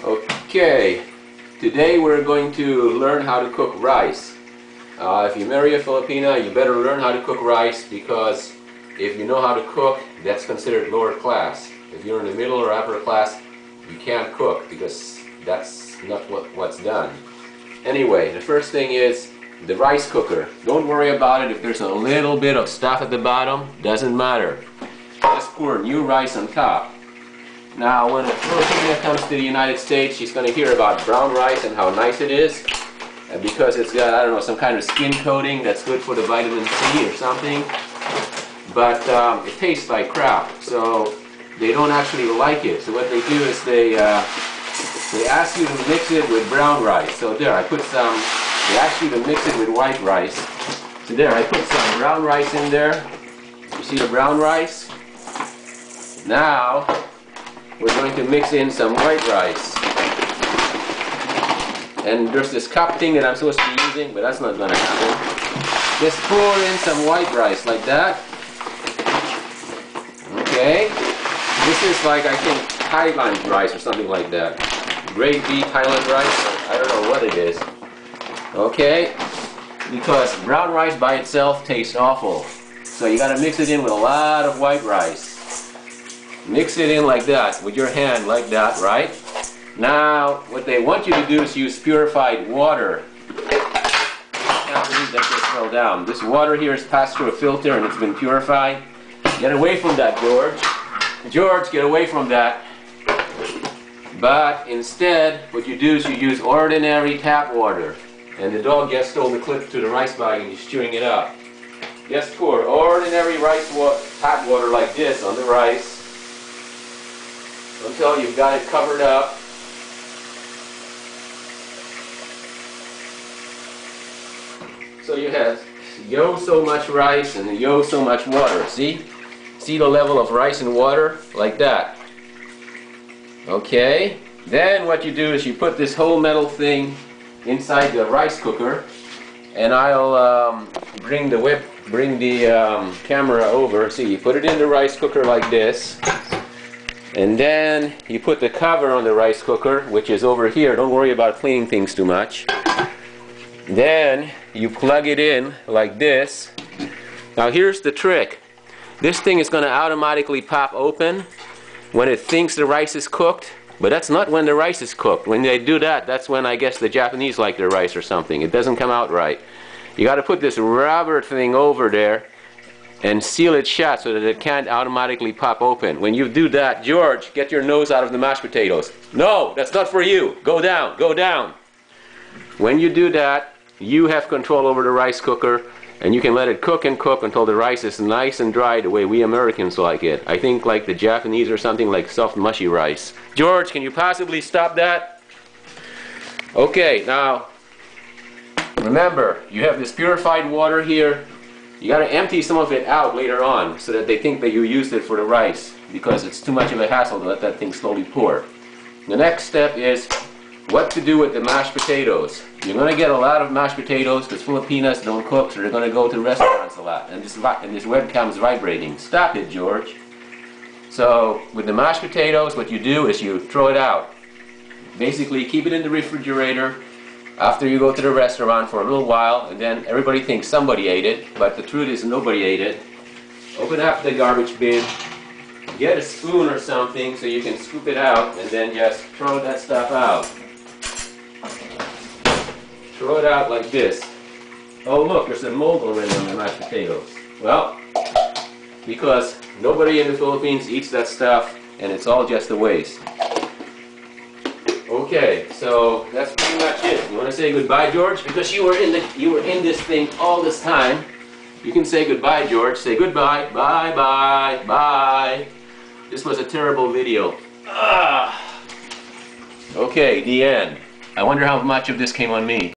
Okay, today we're going to learn how to cook rice. If you marry a Filipina, you better learn how to cook rice, because if you know how to cook, that's considered lower class. If you're in the middle or upper class, you can't cook, because that's not what's done. Anyway, the first thing is the rice cooker. Don't worry about it if there's a little bit of stuff at the bottom, doesn't matter. Just pour new rice on top. Now, when a Filipina comes to the United States, she's going to hear about brown rice and how nice it is. And because it's got, I don't know, some kind of skin coating that's good for the vitamin C or something. But it tastes like crap, so they don't actually like it. So what they do is they ask you to mix it with brown rice. So there, I put some, they ask you to mix it with white rice. So there, I put some brown rice in there. You see the brown rice? Now, we're going to mix in some white rice. And there's this cup thing that I'm supposed to be using, but that's not going to happen. Just pour in some white rice like that. Okay. This is like, I think, Highland rice or something like that. Grade B Highland rice. I don't know what it is. Okay. Because brown rice by itself tastes awful. So you got to mix it in with a lot of white rice. Mix it in like that, with your hand like that, right? Now, what they want you to do is use purified water. I can't believe that just fell down. This water here is passed through a filter and it's been purified. Get away from that, George. George, get away from that. But instead, what you do is you use ordinary tap water. And the dog just stole the clip to the rice bag and he's chewing it up. Just pour ordinary tap water like this on the rice until you've got it covered up. So you have so much rice and so much water. See? See the level of rice and water? Like that. Okay. Then what you do is you put this whole metal thing inside the rice cooker, and I'll bring the camera over. See, you put it in the rice cooker like this. And then you put the cover on the rice cooker, which is over here. Don't worry about cleaning things too much. Then you plug it in like this. Now here's the trick. This thing is going to automatically pop open when it thinks the rice is cooked. But that's not when the rice is cooked. When they do that, that's when I guess the Japanese like their rice or something. It doesn't come out right. You got to put this rubber thing over there and seal it shut so that it can't automatically pop open. When you do that, George, get your nose out of the mashed potatoes. No, that's not for you. Go down, go down. When you do that, you have control over the rice cooker, and you can let it cook and cook until the rice is nice and dry the way we Americans like it. I think like the Japanese or something, like soft mushy rice. George, can you possibly stop that? Okay, now remember, you have this purified water here. You got to empty some of it out later on so that they think that you used it for the rice, because it's too much of a hassle to let that thing slowly pour. The next step is what to do with the mashed potatoes. You're going to get a lot of mashed potatoes because Filipinas don't cook, so they're going to go to restaurants a lot. And this webcam is vibrating. Stop it, George. So with the mashed potatoes, what you do is you throw it out. Basically, keep it in the refrigerator after you go to the restaurant for a little while, and then everybody thinks somebody ate it, but the truth is nobody ate it. Open up the garbage bin, get a spoon or something so you can scoop it out, and then just throw that stuff out. Throw it out like this. Oh look, there's a mold already on the mashed potatoes. Well, because nobody in the Philippines eats that stuff, and it's all just a waste. Okay, so that's pretty much it. You want to say goodbye, George? Because you were in this thing all this time. You can say goodbye, George. Say goodbye. Bye, bye, bye. This was a terrible video. Okay, the end. I wonder how much of this came on me.